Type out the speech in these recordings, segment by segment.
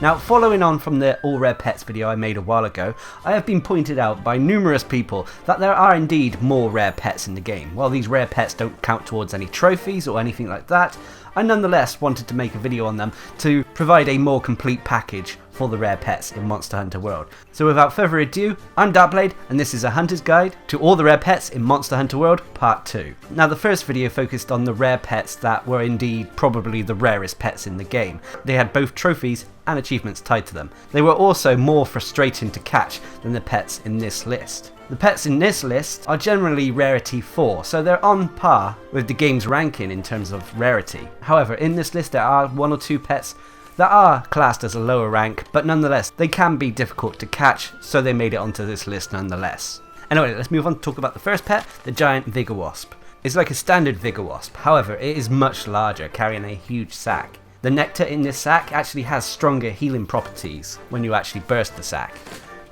Now, following on from the All Rare Pets video I made a while ago, I have been pointed out by numerous people that there are indeed more rare pets in the game. While these rare pets don't count towards any trophies or anything like that, I nonetheless wanted to make a video on them to provide a more complete package for the rare pets in Monster Hunter World. So without further ado, I'm Darcblade, and this is a hunter's guide to all the rare pets in Monster Hunter World Part 2. Now, the first video focused on the rare pets that were indeed probably the rarest pets in the game. They had both trophies and achievements tied to them. They were also more frustrating to catch than the pets in this list. The pets in this list are generally rarity 4, so they're on par with the game's ranking in terms of rarity. However, in this list there are 1 or 2 pets that are classed as a lower rank, but nonetheless they can be difficult to catch, so they made it onto this list nonetheless. Anyway, let's move on to talk about the first pet, the giant vigor wasp. It's like a standard vigor wasp, however it is much larger, carrying a huge sac. The nectar in this sac actually has stronger healing properties when you actually burst the sac.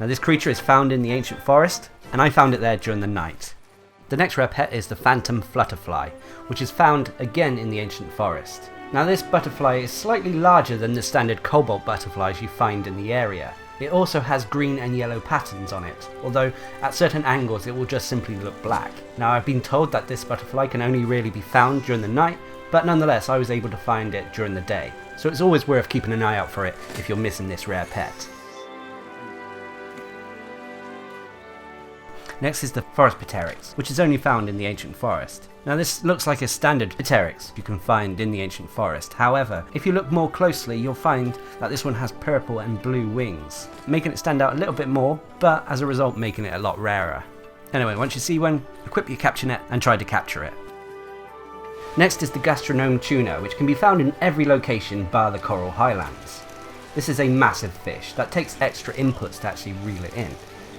Now, this creature is found in the ancient forest, and I found it there during the night. The next rare pet is the phantom flutterfly, which is found again in the ancient forest. Now, this butterfly is slightly larger than the standard cobalt butterflies you find in the area. It also has green and yellow patterns on it, although at certain angles it will just simply look black. Now, I've been told that this butterfly can only really be found during the night, but nonetheless I was able to find it during the day, so it's always worth keeping an eye out for it if you're missing this rare pet. Next is the forest pteryx, which is only found in the ancient forest. Now, this looks like a standard pteryx you can find in the ancient forest. However, if you look more closely, you'll find that this one has purple and blue wings, making it stand out a little bit more, but as a result making it a lot rarer. Anyway, once you see one, equip your capture net and try to capture it. Next is the gastronome tuna, which can be found in every location bar the coral highlands. This is a massive fish that takes extra inputs to actually reel it in.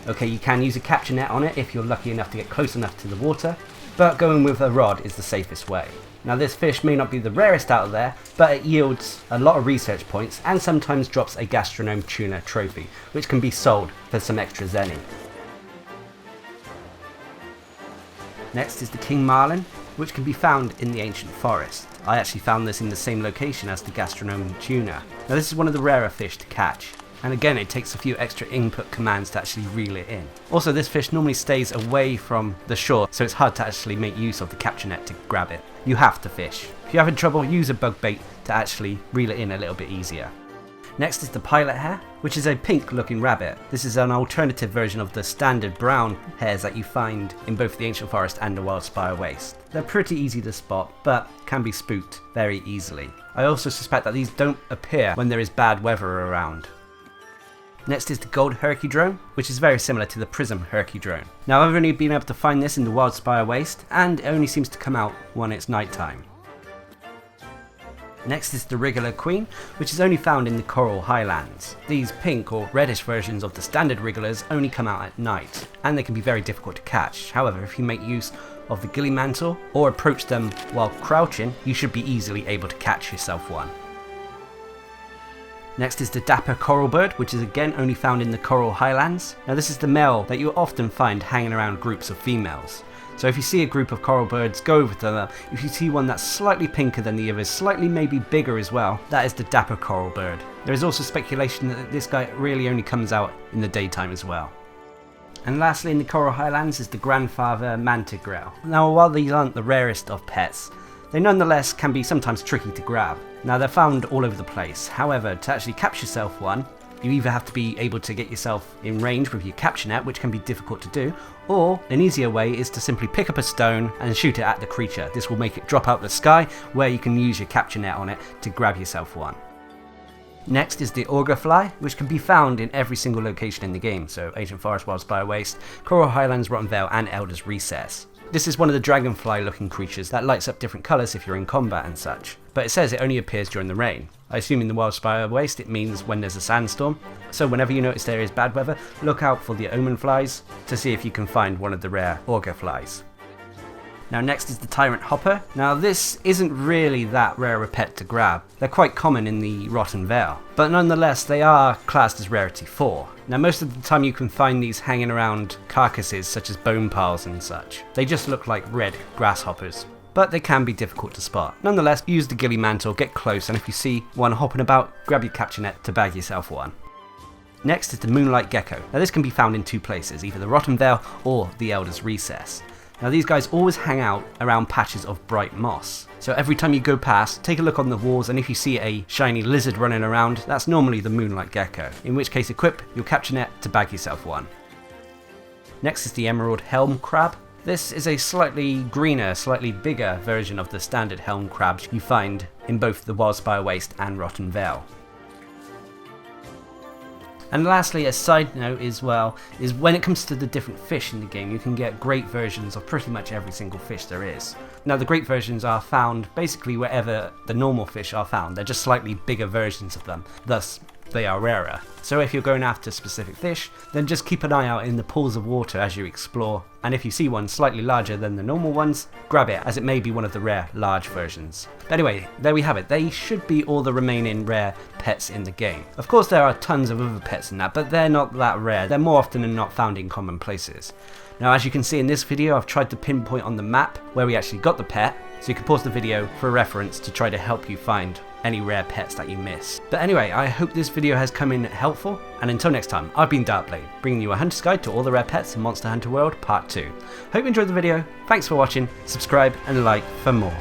Okay, you can use a capture net on it if you're lucky enough to get close enough to the water, but going with a rod is the safest way. Now, this fish may not be the rarest out of there, but it yields a lot of research points and sometimes drops a gastronome tuna trophy, which can be sold for some extra zenny. Next is the king marlin, which can be found in the ancient forest. I actually found this in the same location as the gastronome tuna. Now, this is one of the rarer fish to catch, and again it takes a few extra input commands to actually reel it in. Also, this fish normally stays away from the shore, so it's hard to actually make use of the capture net to grab it. You have to fish. If you're having trouble, use a bug bait to actually reel it in a little bit easier. Next is the pilot hare, which is a pink looking rabbit. This is an alternative version of the standard brown hares that you find in both the ancient forest and the wildspire waste. They're pretty easy to spot, but can be spooked very easily. I also suspect that these don't appear when there is bad weather around. Next is the gold hercudrone, which is very similar to the prism hercudrone. Now, I've only been able to find this in the wildspire waste, and it only seems to come out when it's nighttime. Next is the wriggler queen, which is only found in the coral highlands. These pink or reddish versions of the standard wrigglers only come out at night, and they can be very difficult to catch. However, if you make use of the gilly mantle or approach them while crouching, you should be easily able to catch yourself one. Next is the dapper coral bird, which is again only found in the coral highlands. Now, this is the male that you often find hanging around groups of females. So if you see a group of coral birds, go over to them. If you see one that's slightly pinker than the others, slightly maybe bigger as well, that is the dapper coral bird. There is also speculation that this guy really only comes out in the daytime as well. And lastly, in the coral highlands is the grandfather mantigrel. Now, while these aren't the rarest of pets, they nonetheless can be sometimes tricky to grab. Now, they're found all over the place. However, to actually catch yourself one, you either have to be able to get yourself in range with your capture net, which can be difficult to do, or an easier way is to simply pick up a stone and shoot it at the creature. This will make it drop out the sky, where you can use your capture net on it to grab yourself one. Next is the auger fly, which can be found in every single location in the game, so Ancient Forest, Wildspire Waste, Coral Highlands, Rotten Vale, and Elder's Recess. This is one of the dragonfly looking creatures that lights up different colours if you're in combat and such, but it says it only appears during the rain. I assume in the Wildspire Waste it means when there's a sandstorm, so whenever you notice there is bad weather, look out for the omen flies to see if you can find one of the rare auger flies. Now, next is the Tyrant Hopper. Now, this isn't really that rare a pet to grab. They're quite common in the Rotten Vale, but nonetheless they are classed as rarity 4. Now, most of the time you can find these hanging around carcasses such as bone piles and such. They just look like red grasshoppers. but they can be difficult to spot. Nonetheless, use the ghillie mantle, get close, and if you see one hopping about, grab your capture net to bag yourself one. Next is the moonlight gecko. Now this can be found in two places, either the Rotten Vale or the Elder's Recess. Now these guys always hang out around patches of bright moss. So every time you go past, take a look on the walls, and if you see a shiny lizard running around, that's normally the moonlight gecko, in which case equip your capture net to bag yourself one. Next is the emerald helm crab. This is a slightly greener, slightly bigger version of the standard helm crabs you find in both the Wildspire Waste and Rotten Vale. And lastly, a side note as well, is when it comes to the different fish in the game, you can get great versions of pretty much every single fish there is. Now the great versions are found basically wherever the normal fish are found, they're just slightly bigger versions of them, thus they are rarer. So if you're going after specific fish, then just keep an eye out in the pools of water as you explore, and if you see one slightly larger than the normal ones, grab it, as it may be one of the rare large versions. But anyway, there we have it. They should be all the remaining rare pets in the game. Of course there are tons of other pets in that, but they're not that rare. They're more often than not found in common places. Now as you can see in this video, I've tried to pinpoint on the map where we actually got the pet, so you can pause the video for a reference to try to help you find any rare pets that you miss. But anyway, I hope this video has come in helpful, and until next time, I've been Darcblade, bringing you a hunter's guide to all the rare pets in Monster Hunter World Part 2. Hope you enjoyed the video, thanks for watching, subscribe and like for more.